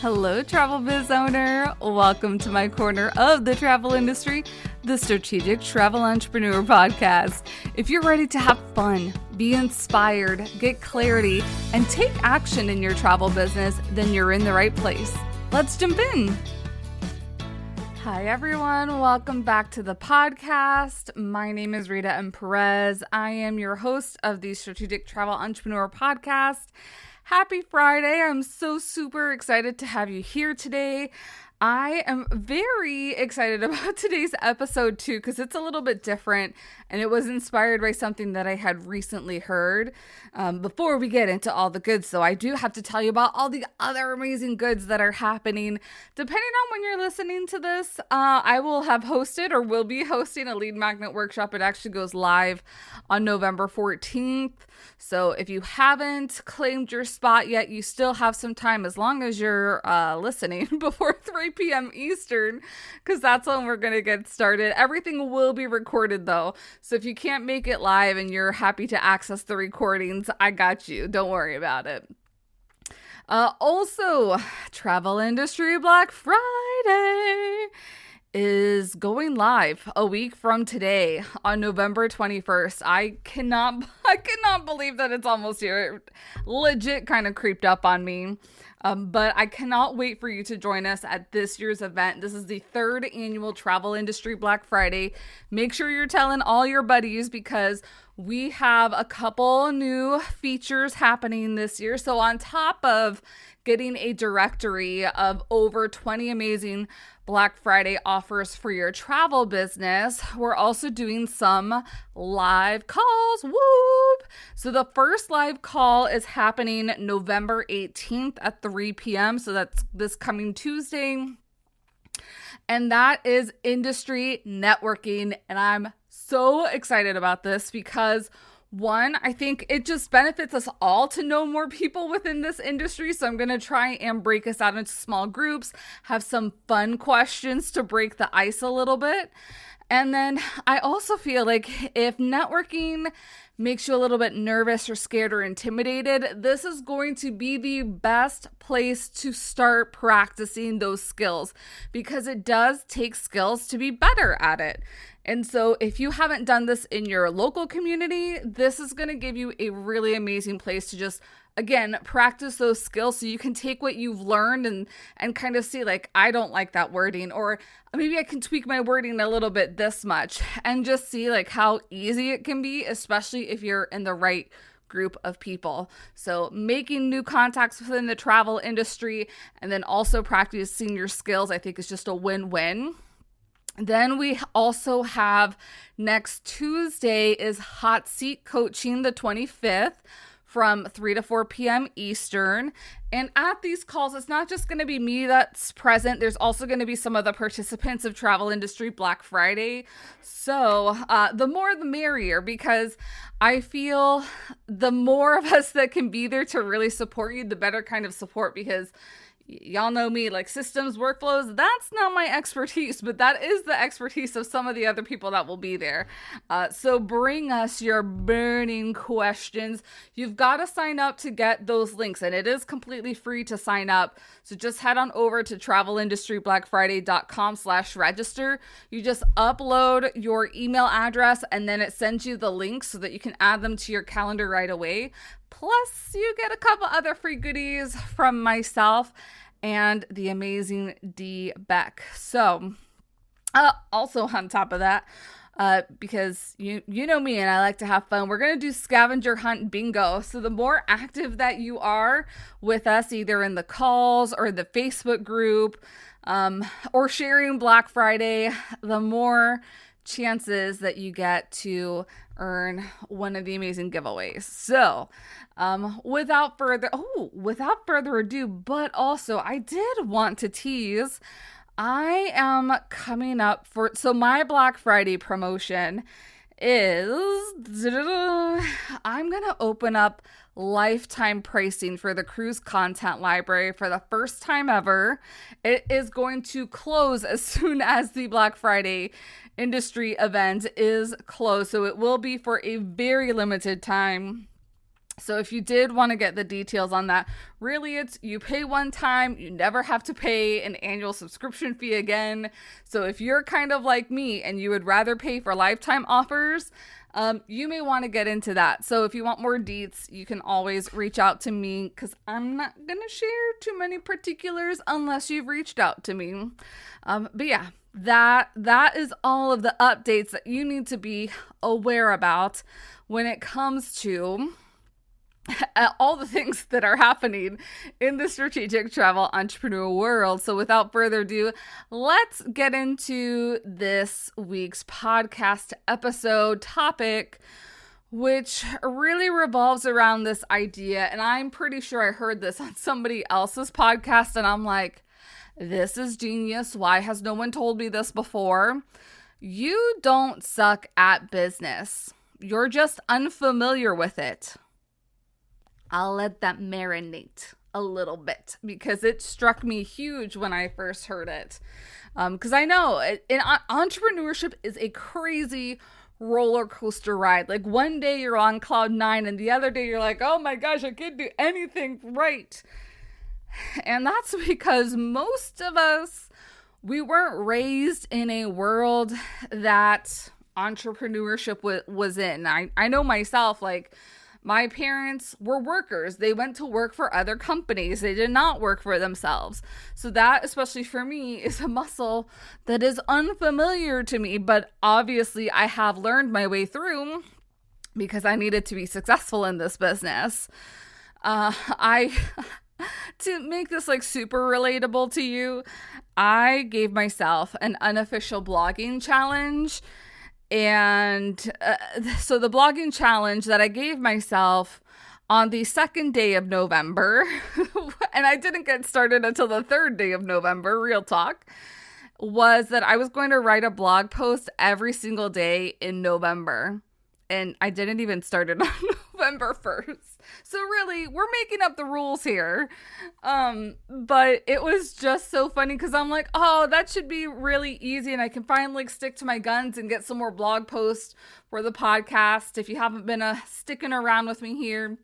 Hello, travel biz owner. Welcome to my corner of the travel industry, the Strategic Travel Entrepreneur Podcast. If you're ready to have fun, be inspired, get clarity, and take action in your travel business, then you're in the right place. Let's jump in. Hi, everyone. Welcome back to the podcast. My name is Rita M. Perez. I am your host of the Strategic Travel Entrepreneur Podcast. Happy Friday. I'm so super excited to have you here today. I am very excited about today's episode too, because it's a little bit different and it was inspired by something that I had recently heard. Before we get into all the goods, though, I do have to tell you about all the other amazing goods that are happening. Depending on when you're listening to this, I will have hosted or will be hosting a lead magnet workshop. It actually goes live on November 14th. So if you haven't claimed your spot yet, you still have some time as long as you're listening before 3 p.m. Eastern, because that's when we're going to get started. Everything will be recorded though. So if you can't make it live and you're happy to access the recordings, I got you. Don't worry about it. Also, Travel Industry Black Friday is going live a week from today on November 21st. I cannot believe that it's almost here. It legit kind of creeped up on me. But I cannot wait for you to join us at this year's event. This is the third annual Travel Industry Black Friday. Make sure you're telling all your buddies because we have a couple new features happening this year. So on top of getting a directory of over 20 amazing Black Friday offers for your travel business, we're also doing some live calls. Whoop! So the first live call is happening November 18th at 3 p.m. So that's this coming Tuesday. And that is industry networking. And I'm so excited about this because one, I think it just benefits us all to know more people within this industry. So I'm going to try and break us out into small groups, have some fun questions to break the ice a little bit. And then I also feel like if networking makes you a little bit nervous or scared or intimidated, this is going to be the best place to start practicing those skills because it does take skills to be better at it. And so if you haven't done this in your local community, this is going to give you a really amazing place to just, again, practice those skills so you can take what you've learned and kind of see like, I don't like that wording, or maybe I can tweak my wording a little bit this much and just see like how easy it can be, especially if you're in the right group of people. So making new contacts within the travel industry and then also practicing your skills, I think is just a win-win. Then we also have next Tuesday is Hot Seat Coaching, the 25th from 3 to 4 p.m. Eastern. And at these calls, it's not just going to be me that's present. There's also going to be some of the participants of Travel Industry Black Friday. So the more the merrier, because I feel the more of us that can be there to really support you, the better kind of support, because y'all know me, like systems, workflows, that's not my expertise, but that is the expertise of some of the other people that will be there. So bring us your burning questions. You've got to sign up to get those links, and it is completely free to sign up. So just head on over to travelindustryblackfriday.com/register. You just upload your email address, and then it sends you the links so that you can add them to your calendar right away. Plus, you get a couple other free goodies from myself and the amazing Dee Beck. So, also on top of that, because you know me and I like to have fun, we're going to do scavenger hunt bingo. So the more active that you are with us, either in the calls or the Facebook group, or sharing Black Friday, the more chances that you get to earn one of the amazing giveaways. So without further ado, but also I did want to tease, I am coming up so my Black Friday promotion is, I'm going to open up lifetime pricing for the cruise content library for the first time ever. It is going to close as soon as the Black Friday industry event is closed. So it will be for a very limited time. So if you did want to get the details on that, really it's you pay one time, you never have to pay an annual subscription fee again. So if you're kind of like me and you would rather pay for lifetime offers, you may want to get into that. So if you want more deets, you can always reach out to me because I'm not going to share too many particulars unless you've reached out to me. But yeah, that is all of the updates that you need to be aware about when it comes to all the things that are happening in the strategic travel entrepreneur world. So without further ado, let's get into this week's podcast episode topic, which really revolves around this idea. And I'm pretty sure I heard this on somebody else's podcast, and I'm like, this is genius. Why has no one told me this before? You don't suck at business. You're just unfamiliar with it. I'll let that marinate a little bit because it struck me huge when I first heard it. Because I know entrepreneurship is a crazy roller coaster ride. Like one day you're on cloud nine and the other day you're like, oh my gosh, I can't do anything right. And that's because most of us, we weren't raised in a world that entrepreneurship was in. I know myself, like, my parents were workers. They went to work for other companies. They did not work for themselves. So that, especially for me, is a muscle that is unfamiliar to me. But obviously, I have learned my way through because I needed to be successful in this business. To make this like super relatable to you, I gave myself an unofficial blogging challenge. And so the blogging challenge that I gave myself on the second day of November, and I didn't get started until the third day of November, real talk, was that I was going to write a blog post every single day in November. And I didn't even start it on November 1st. So really, we're making up the rules here. But it was just so funny because I'm like, oh, that should be really easy. And I can finally stick to my guns and get some more blog posts for the podcast. If you haven't been sticking around with me here.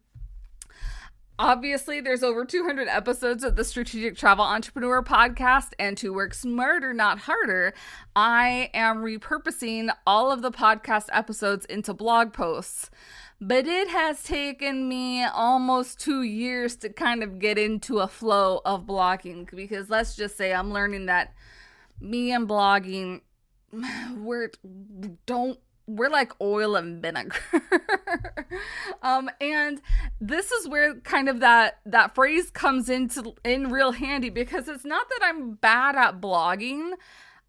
Obviously, there's over 200 episodes of the Strategic Travel Entrepreneur podcast, and to work smarter, not harder, I am repurposing all of the podcast episodes into blog posts. But it has taken me almost 2 years to kind of get into a flow of blogging, because let's just say I'm learning that me and blogging, we're like oil and vinegar. And this is where kind of that phrase comes in real handy, because it's not that I'm bad at blogging.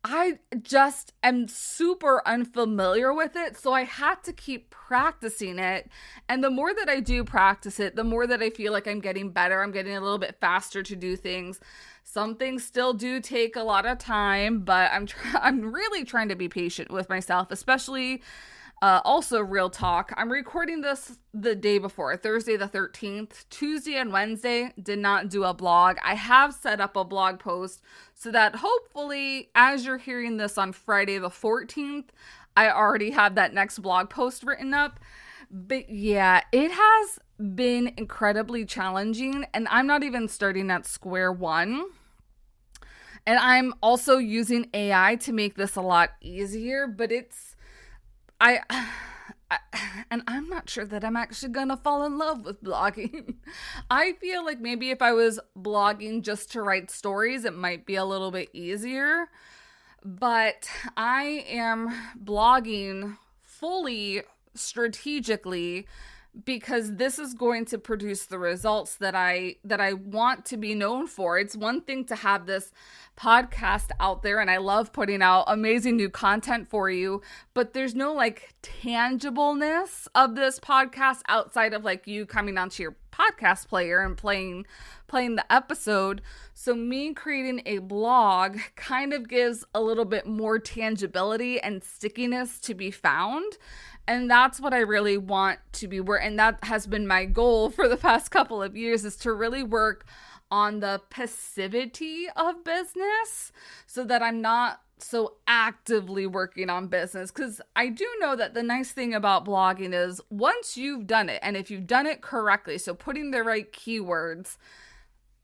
I just am super unfamiliar with it. So I had to keep practicing it. And the more that I do practice it, the more that I feel like I'm getting better. I'm getting a little bit faster to do things. Some things still do take a lot of time, but I'm really trying to be patient with myself, especially also real talk. I'm recording this the day before, Thursday the 13th. Tuesday and Wednesday did not do a blog. I have set up a blog post so that hopefully as you're hearing this on Friday the 14th, I already have that next blog post written up. But yeah, it has been incredibly challenging, and I'm not even starting at square one. And I'm also using AI to make this a lot easier, but and I'm not sure that I'm actually gonna fall in love with blogging. I feel like maybe if I was blogging just to write stories, it might be a little bit easier. But I am blogging fully strategically because this is going to produce the results that I want to be known for. It's one thing to have this podcast out there, and I love putting out amazing new content for you, but there's no like tangibleness of this podcast outside of like you coming onto your podcast player and playing the episode. So me creating a blog kind of gives a little bit more tangibility and stickiness to be found. And that's what I really want to be and that has been my goal for the past couple of years, is to really work on the passivity of business so that I'm not so actively working on business, because I do know that the nice thing about blogging is once you've done it, and if you've done it correctly, so putting the right keywords,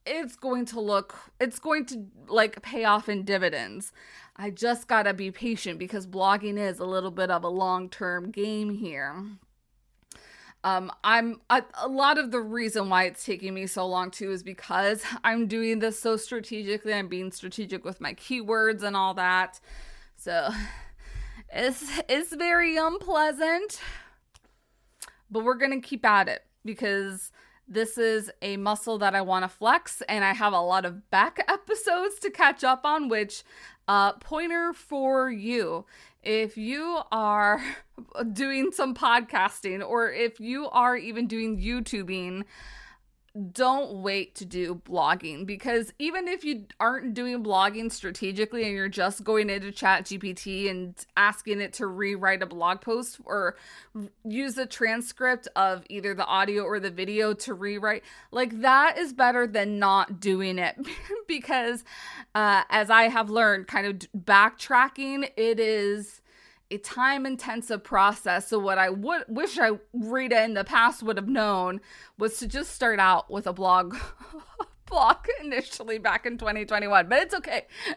it's going to like pay off in dividends. I just gotta be patient because blogging is a little bit of a long-term game here. A lot of the reason why it's taking me so long too is because I'm doing this so strategically. I'm being strategic with my keywords and all that. So it's very unpleasant, but we're going to keep at it because this is a muscle that I want to flex, and I have a lot of back episodes to catch up on, which pointer for you. If you are doing some podcasting, or if you are even doing YouTubing, don't wait to do blogging, because even if you aren't doing blogging strategically and you're just going into ChatGPT and asking it to rewrite a blog post or use a transcript of either the audio or the video to rewrite, like that is better than not doing it because as I have learned, kind of backtracking, it is a time-intensive process. So what I wish Rita in the past would have known was to just start out with a blog initially back in 2021. But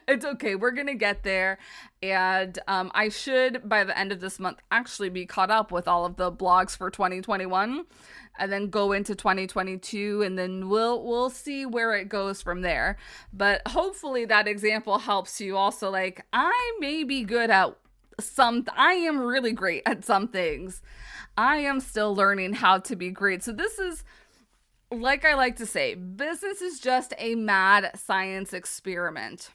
it's okay. We're gonna get there, and I should by the end of this month actually be caught up with all of the blogs for 2021, and then go into 2022, and then we'll see where it goes from there. But hopefully that example helps you also. Like, I may be good at I am really great at some things. I am still learning how to be great. So this is, like I like to say, business is just a mad science experiment.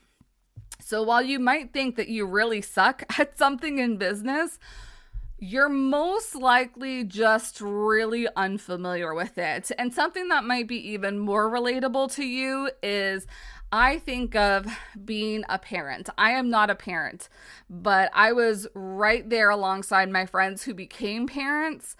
So while you might think that you really suck at something in business, you're most likely just really unfamiliar with it. And something that might be even more relatable to you is, I think of being a parent. I am not a parent, but I was right there alongside my friends who became parents,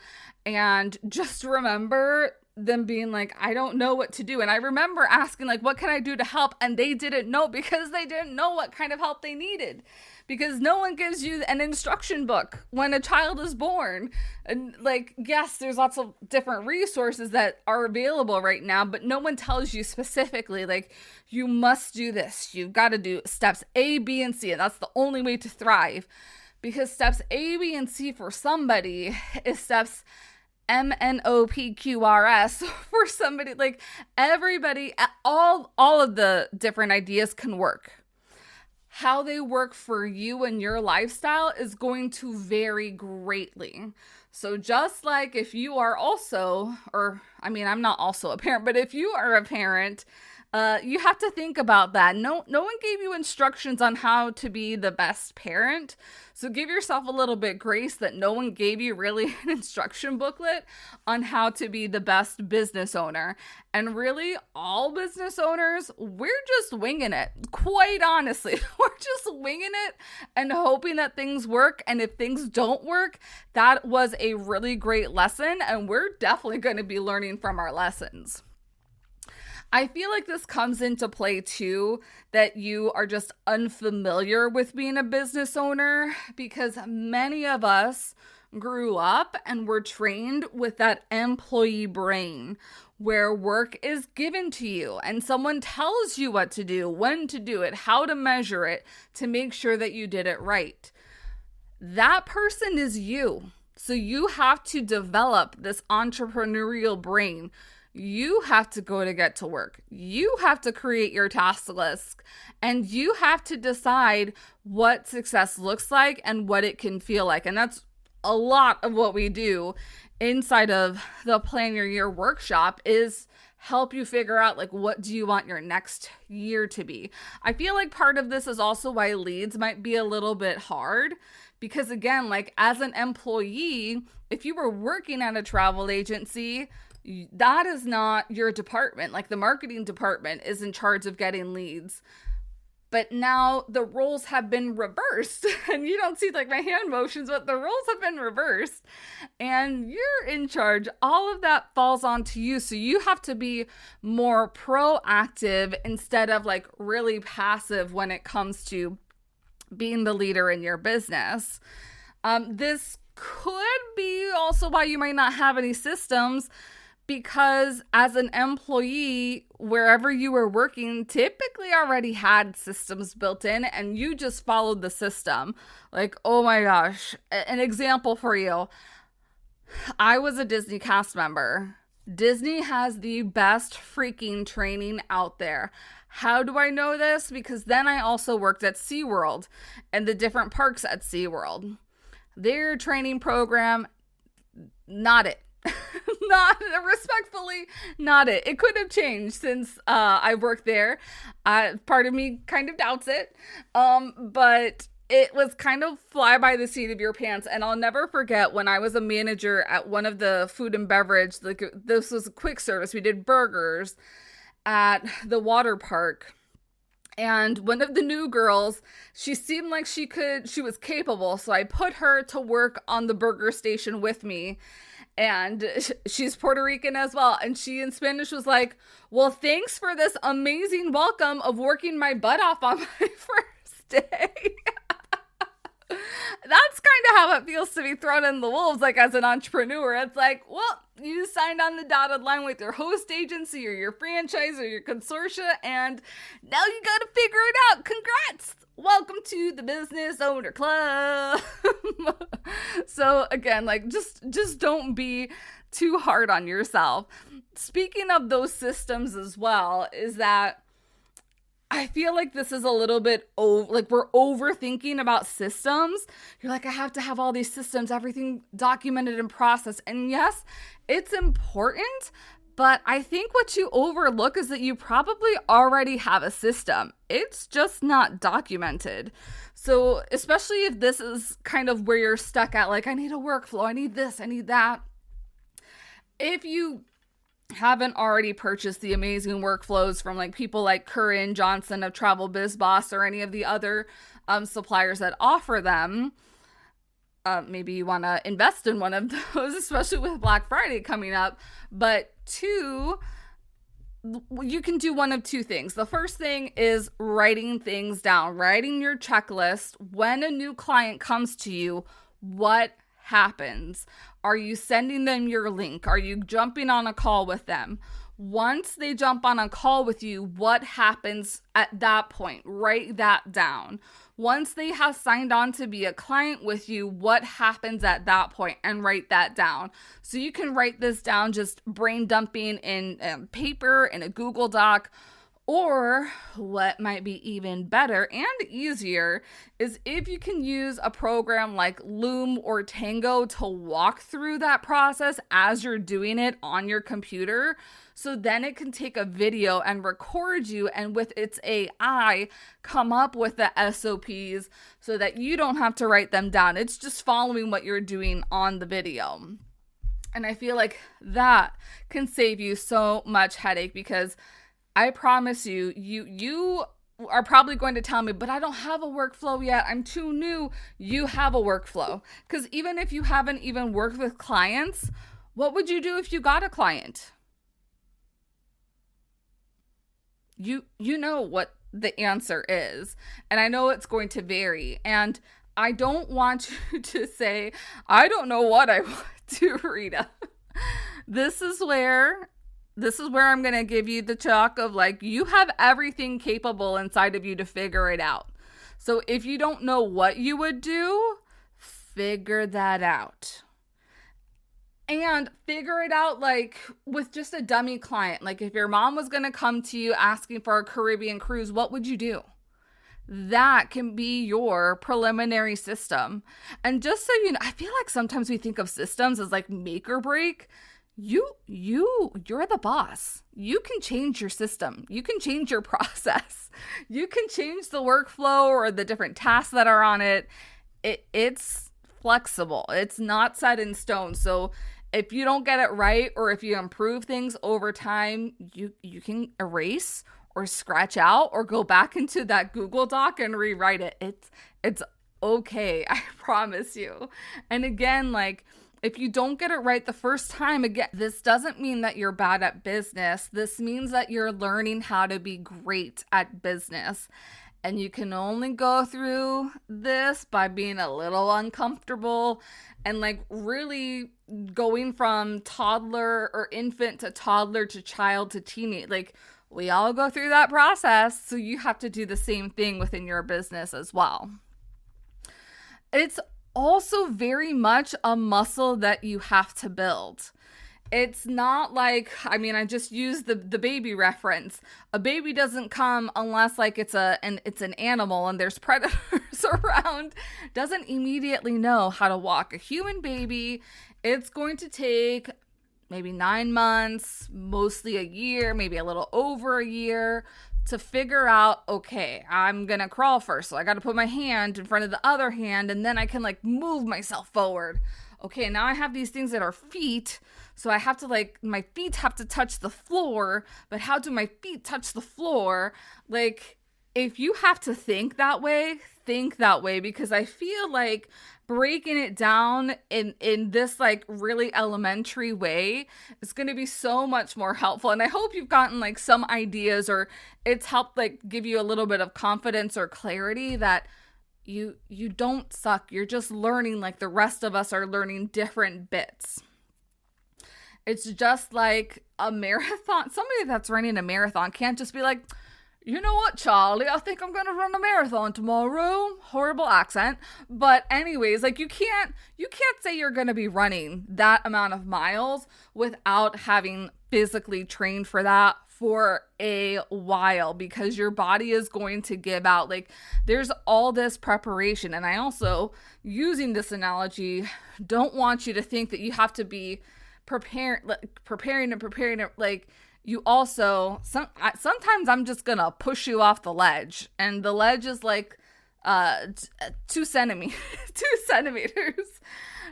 and just remember them being like, I don't know what to do. And I remember asking, like, what can I do to help? And they didn't know, because they didn't know what kind of help they needed, because no one gives you an instruction book when a child is born. And like, yes, there's lots of different resources that are available right now, but no one tells you specifically, like, you must do this. You've got to do steps A, B, and C. And that's the only way to thrive, because steps A, B, and C for somebody is steps MNOPQRS for somebody. Like, everybody, all of the different ideas can work. How they work for you and your lifestyle is going to vary greatly. So just like if you are also, or I mean, I'm not also a parent, but if you are a parent, you have to think about that. No one gave you instructions on how to be the best parent. So give yourself a little bit grace that no one gave you really an instruction booklet on how to be the best business owner. And really, all business owners, we're just winging it. Quite honestly, we're just winging it and hoping that things work. And if things don't work, that was a really great lesson. And we're definitely going to be learning from our lessons. I feel like this comes into play too, that you are just unfamiliar with being a business owner, because many of us grew up and were trained with that employee brain where work is given to you and someone tells you what to do, when to do it, how to measure it to make sure that you did it right. That person is you. So you have to develop this entrepreneurial brain. You have to go to get to work. You have to create your task list, and you have to decide what success looks like and what it can feel like. And that's a lot of what we do inside of the Plan Your Year workshop, is help you figure out, like, what do you want your next year to be? I feel like part of this is also why leads might be a little bit hard, because again, like, as an employee, if you were working at a travel agency, that is not your department. Like, the marketing department is in charge of getting leads. But now the roles have been reversed, and you don't see like my hand motions, but the roles have been reversed and you're in charge. All of that falls onto you. So you have to be more proactive instead of like really passive when it comes to being the leader in your business. This could be also why you might not have any systems, because as an employee, wherever you were working typically already had systems built in and you just followed the system. Like, oh my gosh, an example for you. I was a Disney cast member. Disney has the best freaking training out there. How do I know this? Because then I also worked at SeaWorld and the different parks at SeaWorld. Their training program, not it. Not respectfully, not it. It could have changed since I worked there. Part of me kind of doubts it. But it was kind of fly by the seat of your pants. And I'll never forget when I was a manager at one of the food and beverage, like this was a quick service. We did burgers at the water park. And one of the new girls, she seemed like she was capable. So I put her to work on the burger station with me. And she's Puerto Rican as well. And she in Spanish was like, well, thanks for this amazing welcome of working my butt off on my first day. That's kind of how it feels to be thrown in the wolves, like as an entrepreneur. It's like, well, you signed on the dotted line with your host agency or your franchise or your consortia, and now you got to figure it out. Congrats! Welcome to the Business Owner Club. So again, like just don't be too hard on yourself. Speaking of those systems as well, is that I feel like this is a little bit like we're overthinking about systems. You're like, I have to have all these systems, everything documented and processed. And yes, it's important, but I think what you overlook is that you probably already have a system. It's just not documented. So especially if this is kind of where you're stuck at, like, I need a workflow, I need this, I need that. If you haven't already purchased the amazing workflows from like people like Curran Johnson of Travel Biz Boss or any of the other suppliers that offer them, maybe you want to invest in one of those, especially with Black Friday coming up. But two, you can do one of two things. The first thing is writing things down, writing your checklist. When a new client comes to you, what happens? Are you sending them your link? Are you jumping on a call with them? Once they jump on a call with you, what happens at that point? Write that down. Once they have signed on to be a client with you, what happens at that point? And write that down. So you can write this down, just brain dumping in paper, in a Google Doc. Or what might be even better and easier is if you can use a program like Loom or Tango to walk through that process as you're doing it on your computer. So then it can take a video and record you, and with its AI come up with the SOPs so that you don't have to write them down. It's just following what you're doing on the video. And I feel like that can save you so much headache, because I promise you, you are probably going to tell me, but I don't have a workflow yet. I'm too new. You have a workflow. Because even if you haven't even worked with clients, what would you do if you got a client? You know what the answer is. And I know it's going to vary. And I don't want you to say, I don't know what I want to, Rita. This is where I'm going to give you the talk of like, you have everything capable inside of you to figure it out. So if you don't know what you would do, figure that out. And figure it out like with just a dummy client. Like if your mom was going to come to you asking for a Caribbean cruise, what would you do? That can be your preliminary system. And just so you know, I feel like sometimes we think of systems as like make or break. You're the boss. You can change your system. You can change your process. You can change the workflow or the different tasks that are on it. It's flexible. It's not set in stone. So if you don't get it right, or if you improve things over time, you can erase or scratch out or go back into that Google Doc and rewrite it. It's okay. I promise you. And again, like, if you don't get it right the first time, again, this doesn't mean that you're bad at business. This means that you're learning how to be great at business. And you can only go through this by being a little uncomfortable and like really going from toddler or infant to toddler to child to teenage. Like we all go through that process. So you have to do the same thing within your business as well. It's also very much a muscle that you have to build. It's not like, I mean, I just used the baby reference. A baby doesn't come unless like it's an animal and there's predators around. Doesn't immediately know how to walk. A human baby, it's going to take maybe 9 months, mostly a year, maybe a little over a year to figure out, okay, I'm gonna crawl first. So I got to put my hand in front of the other hand and then I can like move myself forward. Okay, now I have these things that are feet. So I have to like, my feet have to touch the floor, but how do my feet touch the floor? Like, if you have to think that way, because I feel like breaking it down in this like really elementary way is going to be so much more helpful. And I hope you've gotten like some ideas or it's helped like give you a little bit of confidence or clarity that you don't suck. You're just learning like the rest of us are learning different bits. It's just like a marathon. Somebody that's running a marathon can't just be like, you know what, Charlie, I think I'm going to run a marathon tomorrow. Horrible accent. But anyways, like you can't say you're going to be running that amount of miles without having physically trained for that for a while, because your body is going to give out. Like there's all this preparation. And I also, using this analogy, don't want you to think that you have to be preparing. Like you also, sometimes I'm just gonna push you off the ledge, and the ledge is like 2 centimeters.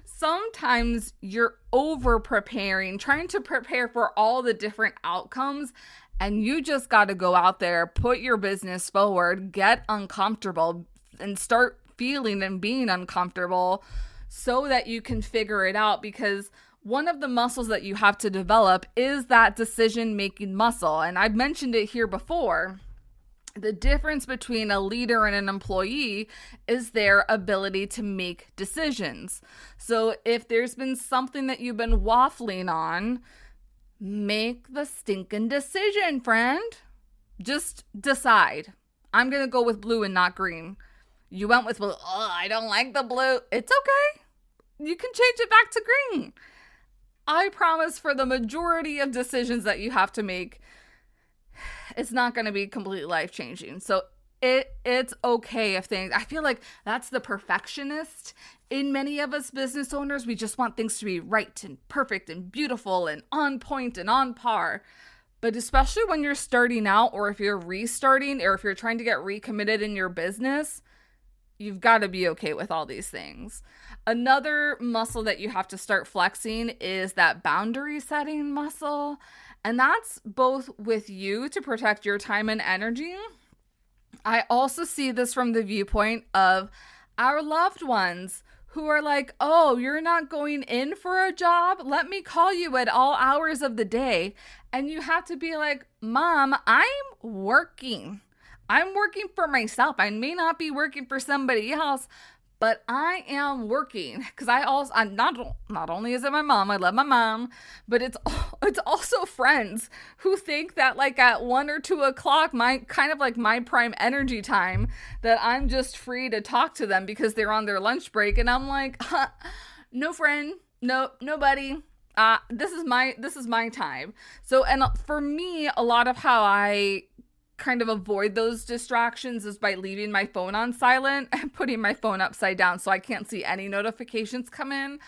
Sometimes you're over preparing, trying to prepare for all the different outcomes, and you just got to go out there, put your business forward, get uncomfortable, and start feeling and being uncomfortable so that you can figure it out. Because one of the muscles that you have to develop is that decision-making muscle. And I've mentioned it here before. The difference between a leader and an employee is their ability to make decisions. So if there's been something that you've been waffling on, make the stinking decision, friend. Just decide. I'm going to go with blue and not green. You went with blue. Oh, I don't like the blue. It's okay. You can change it back to green. I promise for the majority of decisions that you have to make, it's not going to be completely life-changing. So it's okay if things, I feel like that's the perfectionist in many of us business owners. We just want things to be right and perfect and beautiful and on point and on par. But especially when you're starting out, or if you're restarting, or if you're trying to get recommitted in your business, you've got to be okay with all these things. Another muscle that you have to start flexing is that boundary setting muscle. And that's both with you to protect your time and energy. I also see this from the viewpoint of our loved ones who are like, oh, you're not going in for a job? Let me call you at all hours of the day. And you have to be like, Mom, I'm working. I'm working for myself. I may not be working for somebody else, but I am working. Because I'm not only is it my mom, I love my mom, but it's also friends who think that like at 1 or 2 o'clock, my prime energy time, that I'm just free to talk to them because they're on their lunch break, and I'm like, no friend, nobody. This is my time. So, and for me, a lot of how I kind of avoid those distractions is by leaving my phone on silent and putting my phone upside down so I can't see any notifications come in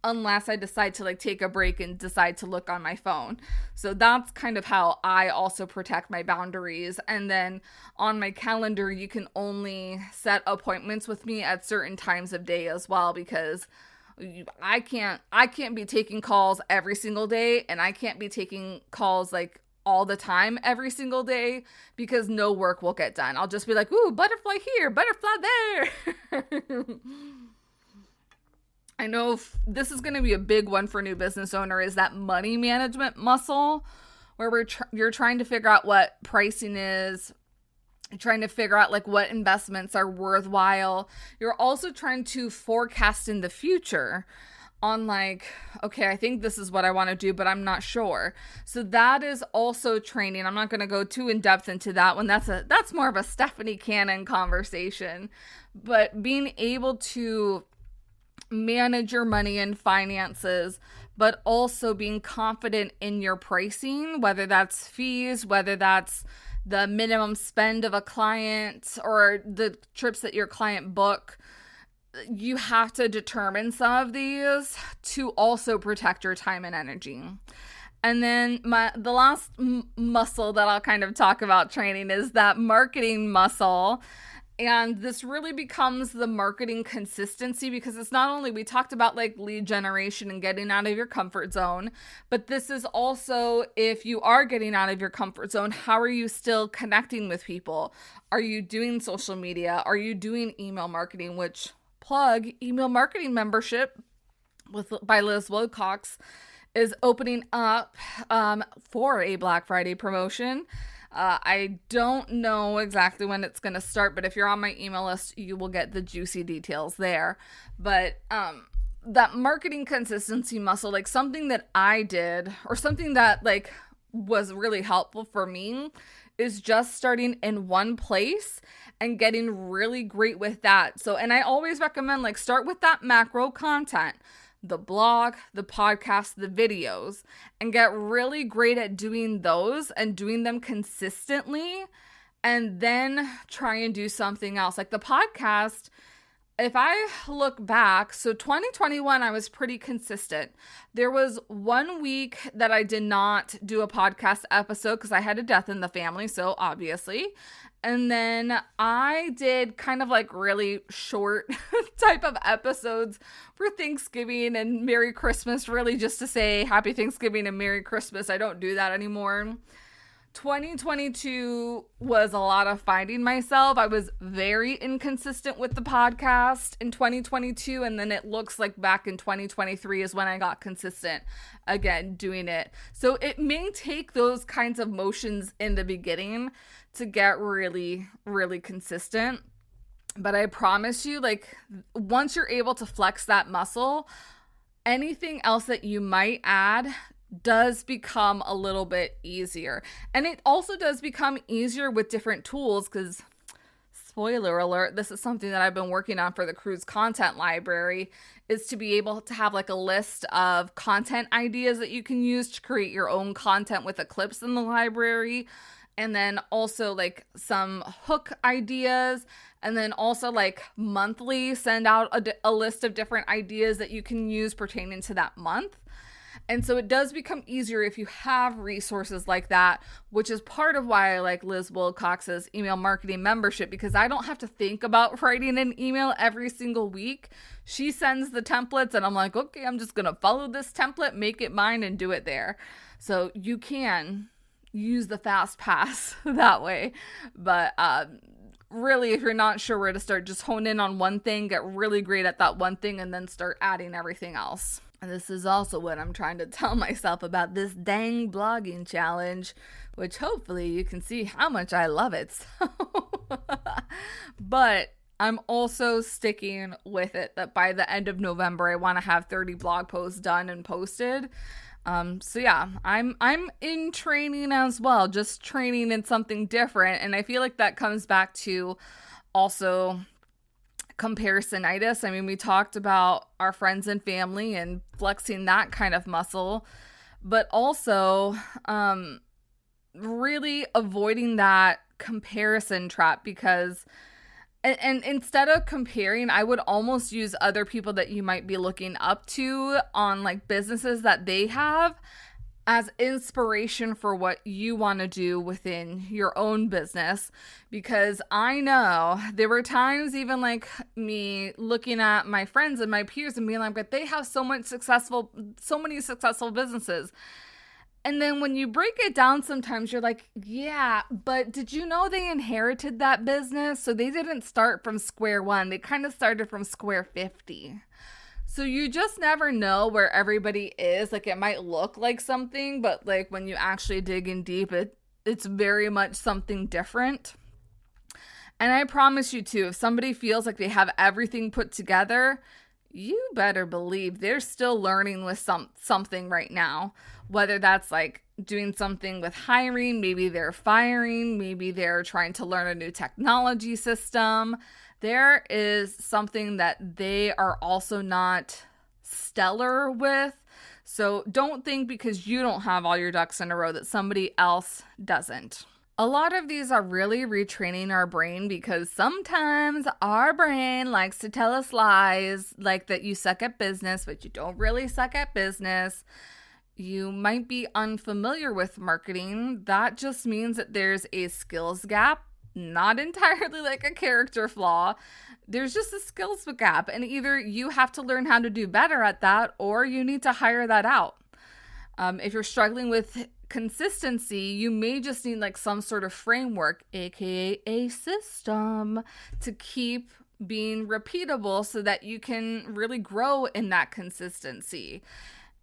unless I decide to like take a break and decide to look on my phone. So that's kind of how I also protect my boundaries. And then on my calendar, you can only set appointments with me at certain times of day as well, because I can't be taking calls every single day, and I can't be taking calls like all the time every single day, because no work will get done. I'll just be like, ooh, butterfly here, butterfly there. I know this is going to be a big one for new business owner, is that money management muscle, where you're trying to figure out what pricing is, trying to figure out like what investments are worthwhile. You're also trying to forecast in the future on like, okay, I think this is what I want to do, but I'm not sure. So that is also training. I'm not going to go too in depth into that one. That's more of a Stephanie Cannon conversation. But being able to manage your money and finances, but also being confident in your pricing, whether that's fees, whether that's the minimum spend of a client or the trips that your client book. You have to determine some of these to also protect your time and energy. And then the last muscle that I'll kind of talk about training is that marketing muscle. And this really becomes the marketing consistency, because it's not only, we talked about like lead generation and getting out of your comfort zone, but this is also, if you are getting out of your comfort zone, how are you still connecting with people? Are you doing social media? Are you doing email marketing, which plug email marketing membership by Liz Wilcox is opening up for a Black Friday promotion. I don't know exactly when it's going to start, but if you're on my email list, you will get the juicy details there. But that marketing consistency muscle, like something that I did or something that like was really helpful for me, is just starting in one place and getting really great with that. So, and I always recommend like start with that macro content, the blog, the podcast, the videos, and get really great at doing those and doing them consistently, and then try and do something else. Like the podcast, if I look back, so 2021, I was pretty consistent. There was 1 week that I did not do a podcast episode because I had a death in the family, so obviously. And then I did kind of like really short type of episodes for Thanksgiving and Merry Christmas, really just to say Happy Thanksgiving and Merry Christmas. I don't do that anymore. 2022 was a lot of finding myself. I was very inconsistent with the podcast in 2022, and then it looks like back in 2023 is when I got consistent again doing it. So it may take those kinds of motions in the beginning to get really, really consistent. But I promise you, like, once you're able to flex that muscle, anything else that you might add does become a little bit easier. And it also does become easier with different tools, because spoiler alert, this is something that I've been working on for the Cruise content library, is to be able to have like a list of content ideas that you can use to create your own content with Eclipse in the library. And then also like some hook ideas, and then also like monthly send out a list of different ideas that you can use pertaining to that month. And so it does become easier if you have resources like that, which is part of why I like Liz Wilcox's email marketing membership, because I don't have to think about writing an email every single week. She sends the templates and I'm like, okay, I'm just going to follow this template, make it mine, and do it there. So you can use the fast pass that way. But really, if you're not sure where to start, just hone in on one thing, get really great at that one thing, and then start adding everything else. And this is also what I'm trying to tell myself about this dang blogging challenge, which hopefully you can see how much I love it. But I'm also sticking with it that by the end of November, I want to have 30 blog posts done and posted. So yeah, I'm in training as well, just training in something different. And I feel like that comes back to also comparisonitis. I mean, we talked about our friends and family and flexing that kind of muscle, but also really avoiding that comparison trap, because and instead of comparing, I would almost use other people that you might be looking up to on like businesses that they have as inspiration for what you want to do within your own business. Because I know there were times, even like me looking at my friends and my peers and being like, but they have so many successful businesses. And then when you break it down, sometimes you're like, yeah, but did you know they inherited that business? So they didn't start from square one. They kind of started from square 50. So you just never know where everybody is. Like, it might look like something, but like when you actually dig in deep, it's very much something different. And I promise you too, if somebody feels like they have everything put together, you better believe they're still learning with something right now. Whether that's like doing something with hiring, maybe they're firing, maybe they're trying to learn a new technology system. There is something that they are also not stellar with. So don't think because you don't have all your ducks in a row that somebody else doesn't. A lot of these are really retraining our brain because sometimes our brain likes to tell us lies, like that you suck at business, but you don't really suck at business. You might be unfamiliar with marketing. That just means that there's a skills gap, not entirely like a character flaw. There's just a skills gap, and either you have to learn how to do better at that or you need to hire that out. If you're struggling with consistency, you may just need like some sort of framework, aka a system, to keep being repeatable so that you can really grow in that consistency.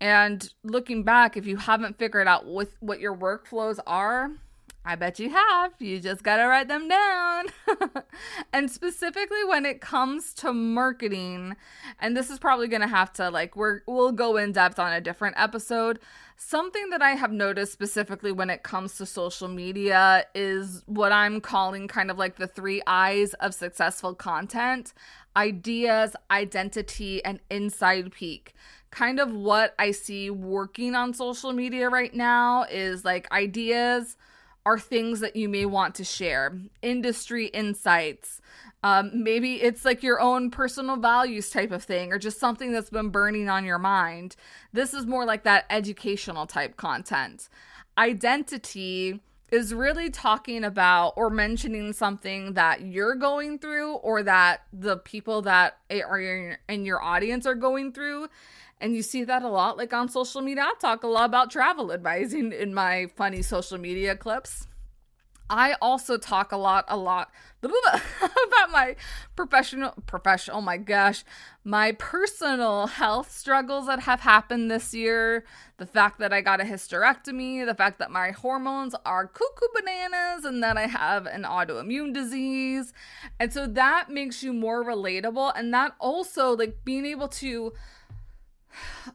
And looking back, if you haven't figured out what your workflows are, I bet you have. You just got to write them down. And specifically when it comes to marketing, and this is probably going to have to we'll go in depth on a different episode. Something that I have noticed specifically when it comes to social media is what I'm calling kind of like the 3 I's of successful content: ideas, identity, and inside peak. Kind of what I see working on social media right now is like ideas are things that you may want to share, industry insights. Maybe it's like your own personal values type of thing, or just something that's been burning on your mind. This is more like that educational type content. Identity is really talking about or mentioning something that you're going through or that the people that are in your audience are going through. And you see that a lot, like on social media. I talk a lot about travel advising in my funny social media clips. I also talk a lot about my oh my gosh, my personal health struggles that have happened this year. The fact that I got a hysterectomy, the fact that my hormones are cuckoo bananas, and that I have an autoimmune disease. And so that makes you more relatable. And that also, like, being able to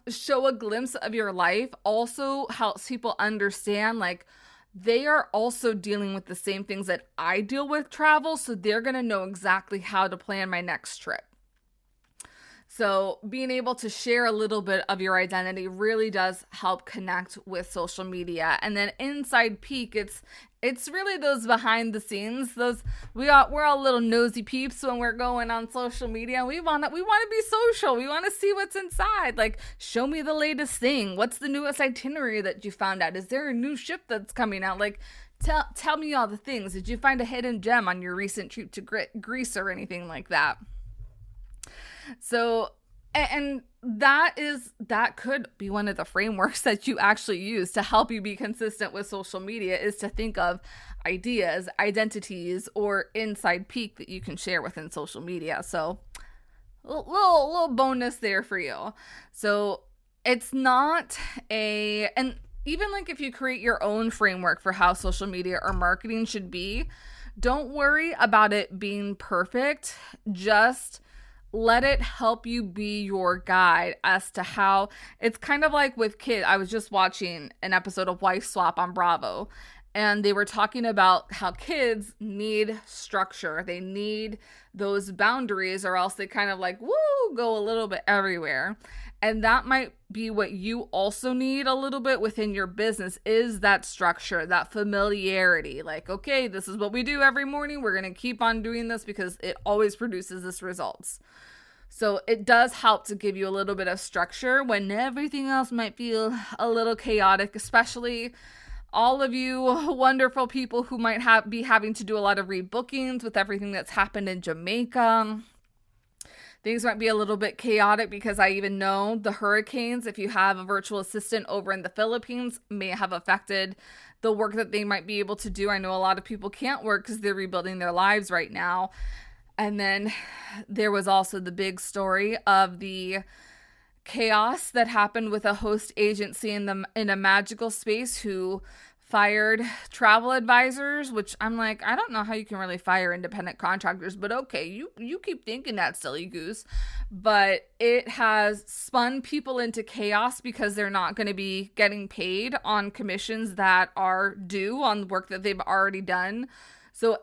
show a glimpse of your life also helps people understand like they are also dealing with the same things that I deal with travel, so they're going to know exactly how to plan my next trip. So being able to share a little bit of your identity really does help connect with social media. And then inside peak, it's really those behind the scenes. We're all little nosy peeps when we're going on social media. We want to be social. We want to see what's inside. Like, show me the latest thing. What's the newest itinerary that you found out? Is there a new ship that's coming out? Like, tell me all the things. Did you find a hidden gem on your recent trip to Greece or anything like that? So, and that could be one of the frameworks that you actually use to help you be consistent with social media, is to think of ideas, identities, or inside peak that you can share within social media. So little bonus there for you. So it's not and even like if you create your own framework for how social media or marketing should be, don't worry about it being perfect. Just let it help you be your guide as to how. It's kind of like with kids. I was just watching an episode of Wife Swap on Bravo, and they were talking about how kids need structure. They need those boundaries, or else they kind of like, go a little bit everywhere. And that might be what you also need a little bit within your business, is that structure, that familiarity. Like, okay, this is what we do every morning. We're going to keep on doing this because it always produces this results. So it does help to give you a little bit of structure when everything else might feel a little chaotic, especially all of you wonderful people who might be having to do a lot of rebookings with everything that's happened in Jamaica. Things might be a little bit chaotic because I even know the hurricanes, if you have a virtual assistant over in the Philippines, may have affected the work that they might be able to do. I know a lot of people can't work because they're rebuilding their lives right now. And then there was also the big story of the chaos that happened with a host agency in a magical space who fired travel advisors, which I'm like, I don't know how you can really fire independent contractors, but okay, you keep thinking that, silly goose. But it has spun people into chaos because they're not going to be getting paid on commissions that are due on work that they've already done. So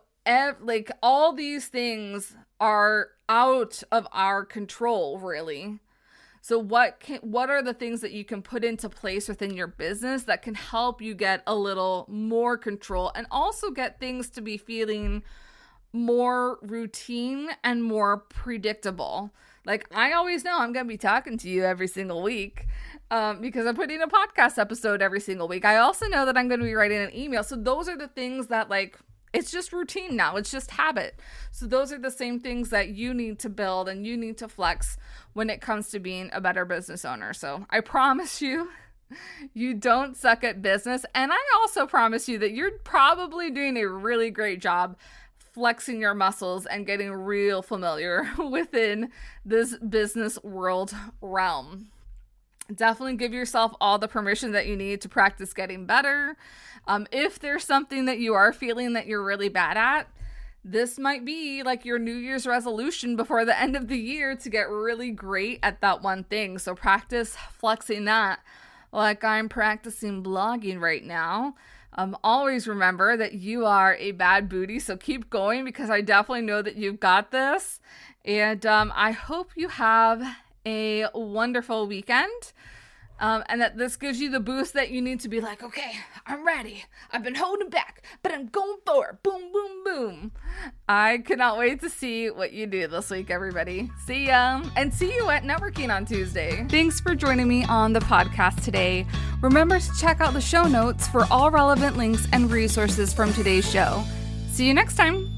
like all these things are out of our control, really. So what are the things that you can put into place within your business that can help you get a little more control and also get things to be feeling more routine and more predictable? Like, I always know I'm going to be talking to you every single week because I'm putting a podcast episode every single week. I also know that I'm going to be writing an email. So those are the things that, like, it's just routine now. It's just habit. So those are the same things that you need to build and you need to flex when it comes to being a better business owner. So I promise you, you don't suck at business. And I also promise you that you're probably doing a really great job flexing your muscles and getting real familiar within this business world realm. Definitely give yourself all the permission that you need to practice getting better. If there's something that you are feeling that you're really bad at, this might be like your New Year's resolution before the end of the year to get really great at that one thing. So practice flexing that like I'm practicing blogging right now. Always remember that you are a bad booty, so keep going because I definitely know that you've got this. And I hope you have a wonderful weekend. And that this gives you the boost that you need to be like, okay, I'm ready. I've been holding back, but I'm going forward. Boom, boom, boom. I cannot wait to see what you do this week, everybody. See ya. And see you at networking on Tuesday. Thanks for joining me on the podcast today. Remember to check out the show notes for all relevant links and resources from today's show. See you next time.